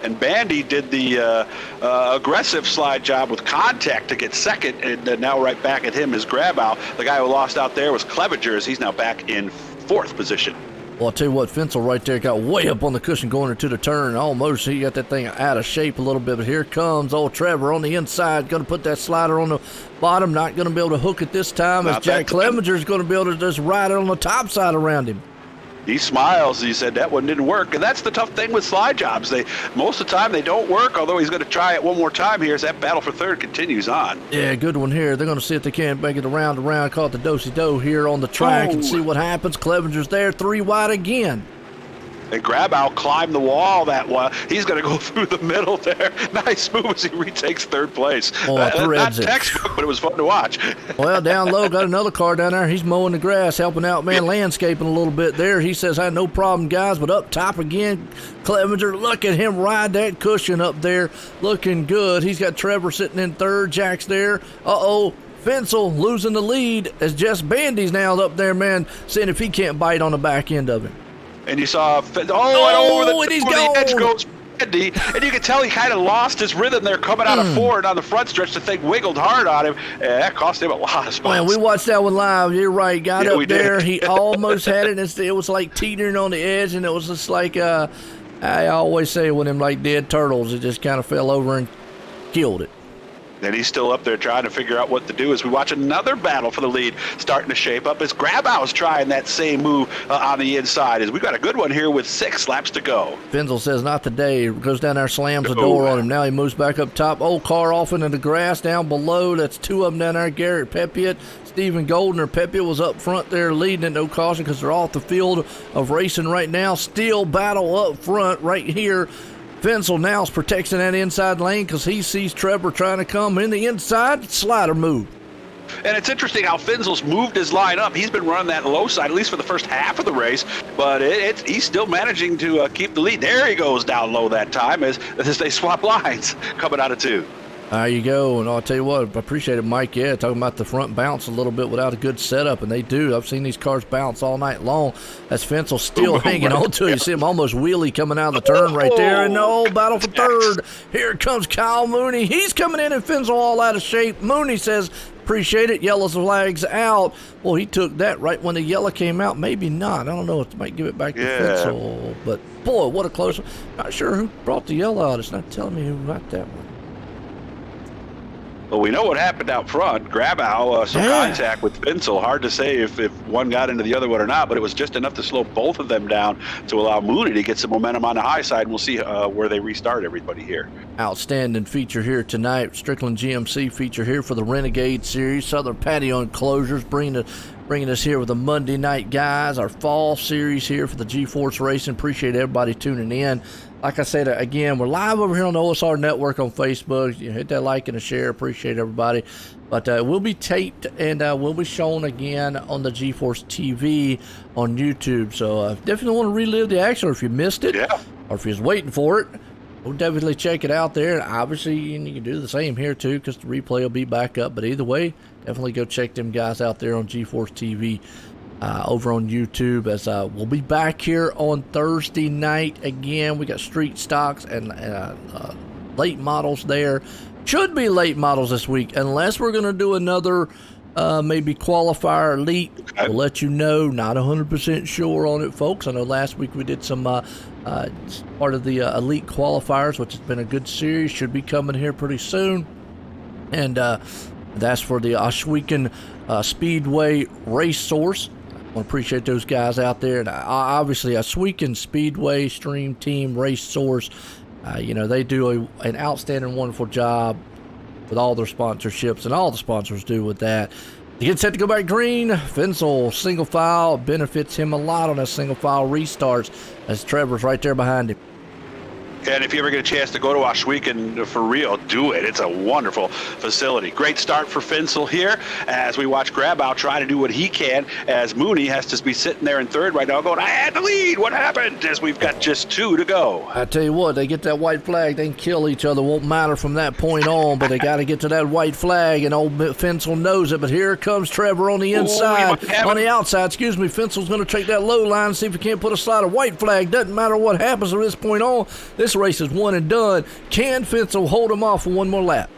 And Bandy did the aggressive slide job with contact to get second, and now right back at him is Grabow. The guy who lost out there was Clevenger, as he's now back in 4th position. Well, I'll tell you what, Finzel right there got way up on the cushion going into the turn. Almost, he got that thing out of shape a little bit. But here comes old Trevor on the inside. Going to put that slider on the bottom. Not going to be able to hook it this time as Jack Clevenger is going to be able to just ride it on the top side around him. He smiles. He said that one didn't work, and that's the tough thing with slide jobs. Most of the time they don't work. Although he's going to try it one more time here as that battle for third continues on. Yeah, good one here. They're going to see if they can't make it around, call it the do-si-do here on the track and see what happens. Clevenger's there, 3 wide again. And Grabow climbed the wall that one. He's going to go through the middle there. Nice move as he retakes third place. Oh, threads not it. textbook, but it was fun to watch. Well, down low, got another car down there. He's mowing the grass, helping out, man, landscaping a little bit there. He says, I had no problem, guys, but up top again, Clevenger, look at him ride that cushion up there, looking good. He's got Trevor sitting in third. Jack's there. Uh-oh. Fensel losing the lead as Jess Bandy's now up there, man, seeing if he can't bite on the back end of him. And you saw, and he's the edge goes Bandy, and you can tell he kind of lost his rhythm there coming out of forward on the front stretch. The thing wiggled hard on him, and that cost him a lot of spots. Man, we watched that one live. You're right. Got up there. Did. He almost had it. And it was like teetering on the edge, and it was just like, I always say with him, like dead turtles, it just kind of fell over and killed it. And he's still up there trying to figure out what to do as we watch another battle for the lead starting to shape up as Grabow's trying that same move on the inside. As we got a good one here with 6 laps to go. Fensel says not today. Goes down there, slams the door on him. Now he moves back up top. Old car off into the grass down below. That's 2 of them down there. Garrett Pepiot, Stephen Goldner. Pepiot was up front there leading at no caution because they're off the field of racing right now. Still battle up front right here. Fensel now is protecting that inside lane because he sees Trevor trying to come in the inside slider move. And it's interesting how Fensel's moved his line up. He's been running that low side, at least for the first half of the race, but he's still managing to keep the lead. There he goes down low that time as they swap lines coming out of 2. There you go, and I'll tell you what, I appreciate it, Mike. Yeah, talking about the front bounce a little bit without a good setup, and they do. I've seen these cars bounce all night long. That's Fensel still hanging on to it. You see him almost wheelie coming out of the turn right there, and no battle for third. Here comes Kyle Mooney. He's coming in, and Fensel all out of shape. Mooney says, appreciate it, yellow flags out. Well, he took that right when the yellow came out. Maybe not. I don't know if they might give it back to Fensel, but boy, what a close one. Not sure who brought the yellow out. It's not telling me who got that one. Well, we know what happened out front. Grabow, some contact with Fensel. Hard to say if one got into the other one or not, but it was just enough to slow both of them down to allow Mooney to get some momentum on the high side. And we'll see where they restart everybody here. Outstanding feature here tonight. Strickland GMC feature here for the Renegade Series. Southern Patio Enclosures bringing us here with the Monday Night Guys, our fall series here for the G-Force Racing. Appreciate everybody tuning in. Like I said, again, we're live over here on the OSR Network on Facebook. You hit that like and a share. Appreciate everybody. But we'll be taped and we'll be shown again on the GForce TV on YouTube. So definitely want to relive the action, or if you missed it, or if you was waiting for it, we'll definitely check it out there. And obviously, you can do the same here too, because the replay will be back up. But either way, definitely go check them guys out there on GForce TV. Over on YouTube, as we'll be back here on Thursday night again. We got street stocks and late models there. Should be late models this week, unless we're going to do another maybe qualifier elite. We'll let you know. Not 100% sure on it, folks. I know last week we did some part of the elite qualifiers, which has been a good series. Should be coming here pretty soon. And that's for the Ashwegan Speedway Race Source. I want to appreciate those guys out there. And obviously, Ashwegan Speedway Stream Team Race Source, they do an outstanding, wonderful job with all their sponsorships, and all the sponsors do with that. He gets set to go back green. Fensel, single file, benefits him a lot on that single file restarts as Trevor's right there behind him. And if you ever get a chance to go to Ashwegan for real, do it. It's a wonderful facility. Great start for Fensel here as we watch Grabow try to do what he can, as Mooney has to be sitting there in third right now going, I had the lead. What happened? As we've got just 2 to go. I tell you what, they get that white flag, they can kill each other. Won't matter from that point on, but they got to get to that white flag, and old Fensel knows it. But here comes Trevor on the inside, on the outside. Fensel's going to take that low line and see if he can't put a slide. A white flag. Doesn't matter what happens from this point on. This race is one and done. Can Fensel hold him off for one more lap?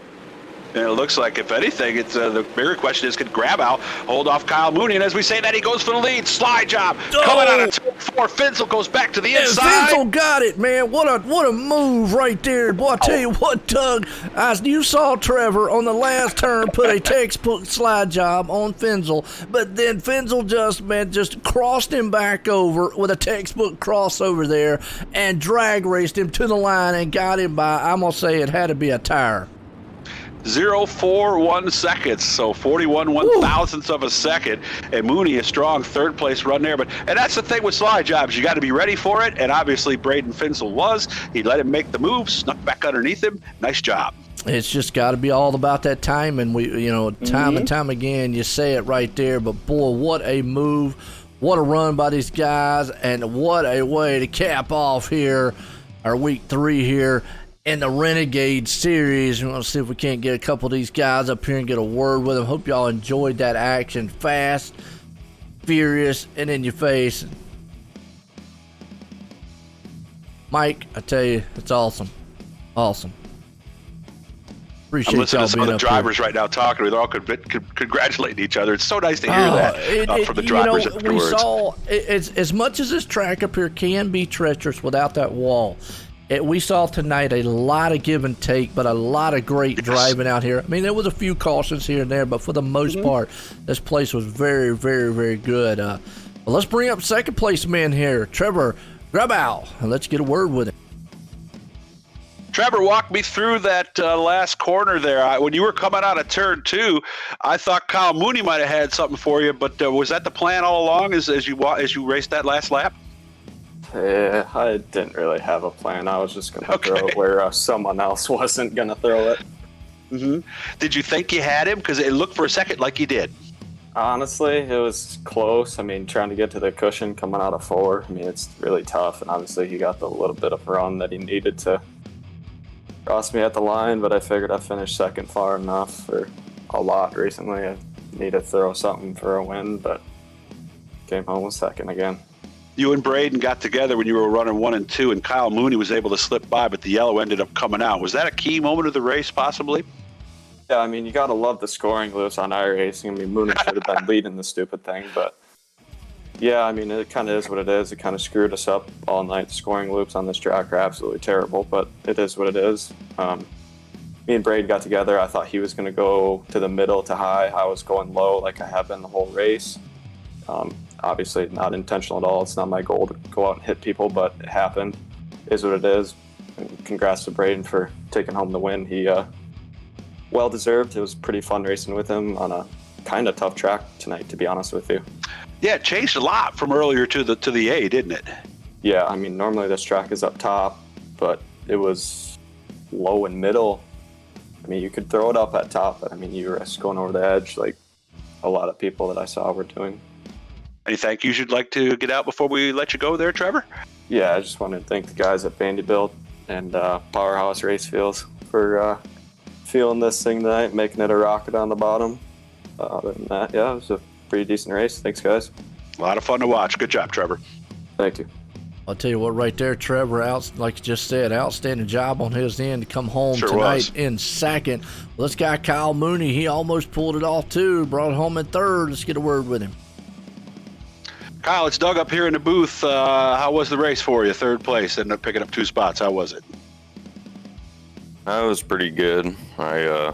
And it looks like, if anything, it's the bigger question is, can Grabow hold off Kyle Mooney? And as we say that, he goes for the lead. Slide job coming out of 2-4. Finzel goes back to the inside. Finzel got it, man. What a move right there. Boy, I tell you what, Doug, you saw Trevor on the last turn put a textbook slide job on Finzel, but then Finzel just crossed him back over with a textbook crossover there and drag raced him to the line and got him by, I'm going to say it had to be a tire. 0.41 seconds, so 41 one-thousandths of a second, and Mooney a strong third place run there. And that's the thing with slide jobs, you got to be ready for it, and obviously Braden Finzel was. He let him make the move, snuck back underneath him. Nice job. It's just got to be all about that time, and time and time again you say it right there, but boy, what a move, what a run by these guys, and what a way to cap off here our week 3 here in the Renegade Series. We want to see if we can't get a couple of these guys up here and get a word with them. Hope y'all enjoyed that action. Fast, furious, and in your face. Mike, I tell you, it's awesome. Awesome. Appreciate I'm listening y'all to some of being the up drivers here right now talking. They're all congratulating each other. It's so nice to hear that from the drivers afterwards. We saw, as much as this track up here can be treacherous without that wall, we saw tonight a lot of give and take, but a lot of great driving out here. I mean, there was a few cautions here and there, but for the most part, this place was very, very, very good. Well, let's bring up second place men here, Trevor Grabow, and let's get a word with him. Trevor, walk me through that last corner there. When you were coming out of turn 2, I thought Kyle Mooney might have had something for you, but was that the plan all along as you raced that last lap? Yeah, I didn't really have a plan. I was just going to throw it where someone else wasn't going to throw it. Mm-hmm. Did you think you had him? Because it looked for a second like you did. Honestly, it was close. I mean, trying to get to the cushion coming out of 4, I mean, it's really tough. And obviously, he got the little bit of run that he needed to cross me at the line. But I figured I finished second far enough for a lot recently. I need to throw something for a win, but came home with second again. You and Braden got together when you were running 1 and 2, and Kyle Mooney was able to slip by, but the yellow ended up coming out. Was that a key moment of the race, possibly? Yeah, I mean, you got to love the scoring loops on iRacing. I mean, Mooney should have been leading the stupid thing, but yeah, I mean, it kind of is what it is. It kind of screwed us up all night. Scoring loops on this track are absolutely terrible, but it is what it is. Me and Braden got together. I thought he was going to go to the middle to high. I was going low like I have been the whole race. Obviously not intentional at all. It's not my goal to go out and hit people, but it happened. It is what it is. And congrats to Braden for taking home the win. He well deserved. It was pretty fun racing with him on a kind of tough track tonight, to be honest with you. Yeah, it changed a lot from earlier to the A, didn't it? Yeah, I mean, normally this track is up top, but it was low and middle. I mean, you could throw it up at top, but I mean, you risk going over the edge like a lot of people that I saw were doing. Any thank yous you'd like to get out before we let you go there, Trevor? Yeah, I just wanted to thank the guys at Vanderbilt and Powerhouse Race Fields for feeling this thing tonight, making it a rocket on the bottom. Other than that, yeah, it was a pretty decent race. Thanks, guys. A lot of fun to watch. Good job, Trevor. Thank you. I'll tell you what, right there, Trevor, like you just said, outstanding job on his end to come home sure tonight was. In second. Well, this guy, Kyle Mooney, he almost pulled it off, too. Brought it home in third. Let's get a word with him. Kyle, it's Doug up here in the booth. How was the race for you? Third place, ended up picking up 2 spots. How was it? That was pretty good. I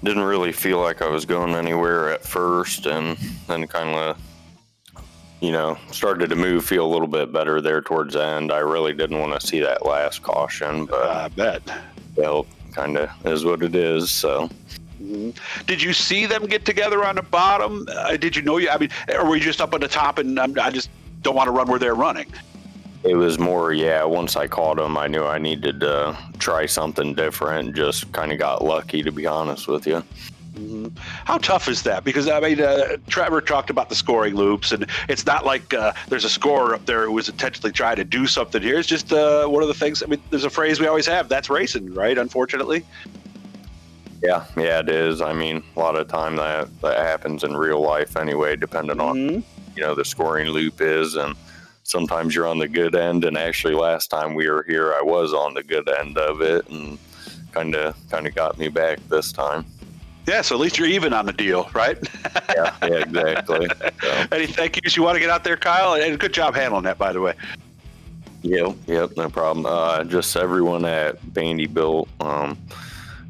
didn't really feel like I was going anywhere at first, and then kind of, started to feel a little bit better there towards the end. I really didn't want to see that last caution, but I bet. Well, kind of is what it is, so. Mm-hmm. Did you see them get together on the bottom? Did you know or were you just up at the top and I just don't want to run where they're running? It was more, once I caught them, I knew I needed to try something different. Just kind of got lucky, to be honest with you. Mm-hmm. How tough is that? Because, Trevor talked about the scoring loops, and it's not like there's a scorer up there who was intentionally trying to do something here. It's just one of the things, there's a phrase we always have, that's racing, right, unfortunately? Yeah, it is. I mean, a lot of time that happens in real life anyway, depending on, the scoring loop is, and sometimes you're on the good end, and actually last time we were here, I was on the good end of it, and kind of got me back this time. Yeah, so at least you're even on the deal, right? Yeah, exactly. So. Any thank yous you want to get out there, Kyle? And good job handling that, by the way. Yep, no problem. Just everyone at Bandy Built,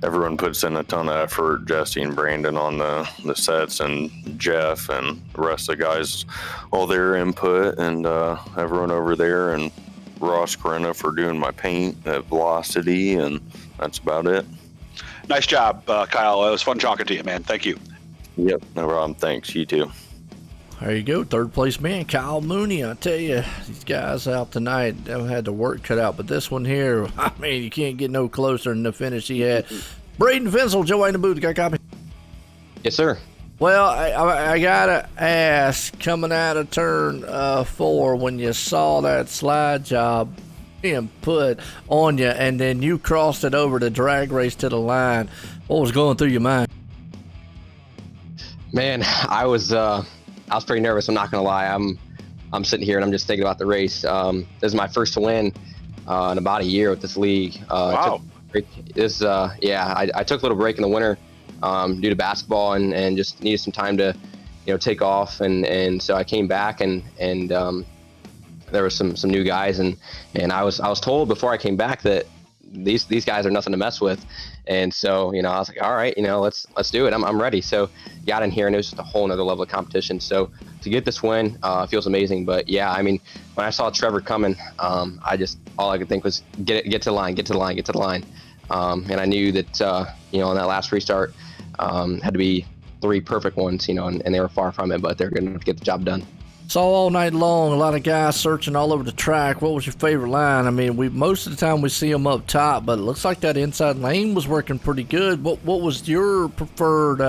everyone puts in a ton of effort. Jesse and Brandon on the sets, and Jeff and the rest of the guys, all their input, and everyone over there, and Ross Corinna for doing my paint at Velocity, and that's about it. Nice job, Kyle. It was fun talking to you, man. Thank you. Yep, no problem. Thanks. You too. There you go, third place man, Kyle Mooney. I tell you, these guys out tonight had the work cut out, but this one here, I mean, you can't get no closer than the finish he had. Braden Fensel, Joe in the booth, got a copy? Yes, sir. Well, I gotta ask, coming out of turn 4, when you saw that slide job being put on you, and then you crossed it over the drag race to the line, what was going through your mind? Man, I was pretty nervous. I'm not gonna lie. I'm sitting here and I'm just thinking about the race. This is my first win in about a year with this league. Wow. I took a little break in the winter due to basketball and just needed some time to, take off. And so I came back and there was some new guys and I was told before I came back that these guys are nothing to mess with. And so, I was like, all right, let's do it. I'm ready. So got in here and it was just a whole nother level of competition. So to get this win feels amazing. But yeah, I mean, when I saw Trevor coming, all I could think was get to the line. And I knew that, on that last restart had to be 3 perfect ones, and they were far from it, but they're going to get the job done. Saw all night long a lot of guys searching all over the track. What was your favorite line? I mean, most of the time we see them up top, but it looks like that inside lane was working pretty good. What was your preferred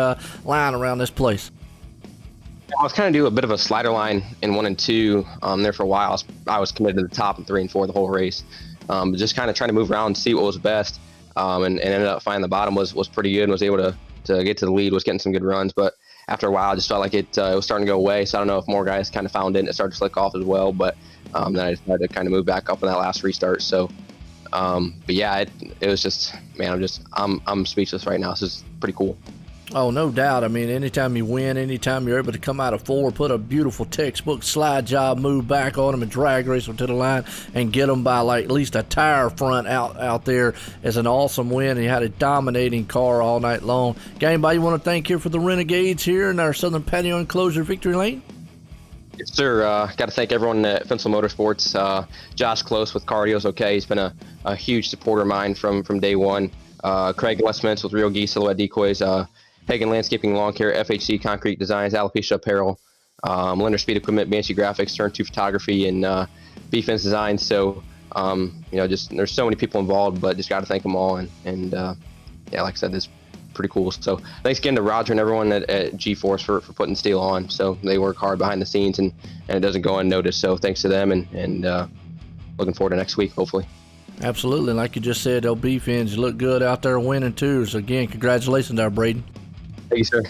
line around this place? I was kind of doing a bit of a slider line in 1 and 2 there for a while. I was committed to the top in 3 and 4 the whole race, but just kind of trying to move around and see what was best, and ended up finding the bottom was pretty good and was able to get to the lead, was getting some good runs, but after a while, I just felt like it was starting to go away. So I don't know if more guys kind of found it and it started to slick off as well. But then I decided to kind of move back up in that last restart. So, but yeah, it was just, man, I'm speechless right now. This is pretty cool. Oh, no doubt. I mean, anytime you win, anytime you're able to come out of 4, put a beautiful textbook slide job, move back on them and drag race them to the line and get them by like at least a tire front out there is an awesome win. And you had a dominating car all night long. Got anybody you want to thank here for the Renegades here in our Southern Patio Enclosure victory lane? Yes, sir. Got to thank everyone at Fensel Motorsports. Josh Close with Cardio's okay. He's been a huge supporter of mine from day one. Craig Westmans with Real Geese Silhouette Decoys. Hagen Landscaping Lawn Care, FHC Concrete Designs, Alopecia Apparel, Lender Speed Equipment, Banshee Graphics, Turn 2 Photography, and B-Fence Designs. So, just there's so many people involved, but just got to thank them all. And like I said, it's pretty cool. So thanks again to Roger and everyone at GForce for putting the steel on. So they work hard behind the scenes and it doesn't go unnoticed. So thanks to them and looking forward to next week, hopefully. Absolutely. Like you just said, those B-Fins look good out there winning too. So again, congratulations there, Braden. Thank you, sir.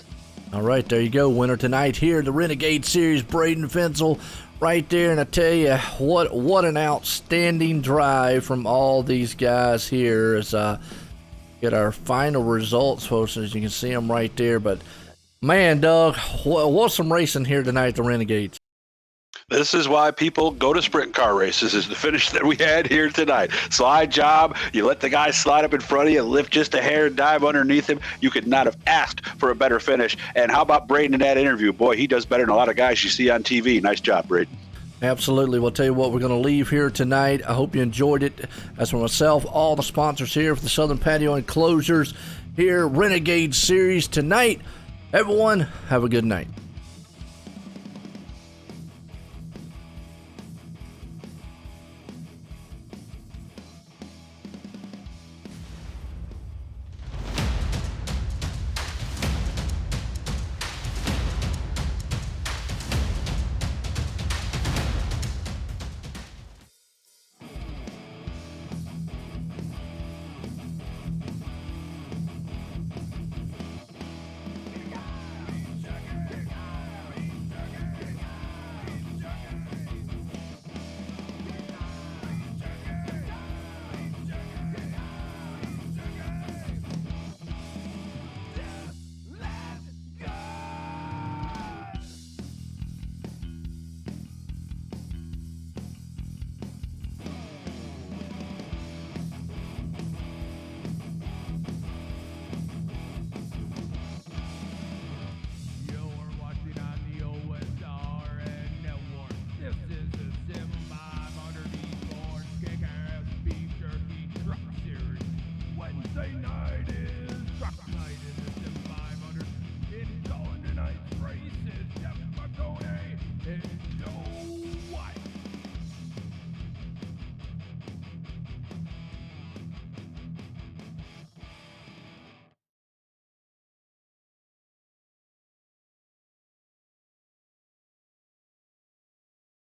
All right, there you go. Winner tonight here, the Renegade Series, Braden Fensel, right there. And I tell you, what an outstanding drive from all these guys here. As get our final results, folks, as you can see them right there. But man, Doug, what's some racing here tonight, the Renegades? This is why people go to sprint car races, is the finish that we had here tonight. Slide job, you let the guy slide up in front of you, lift just a hair, dive underneath him. You could not have asked for a better finish. And how about Braden in that interview? Boy, he does better than a lot of guys you see on TV. Nice job, Braden. Absolutely. We'll tell you what, we're going to leave here tonight. I hope you enjoyed it. As for myself, all the sponsors here for the Southern Patio Enclosures here, Renegade Series tonight. Everyone, have a good night.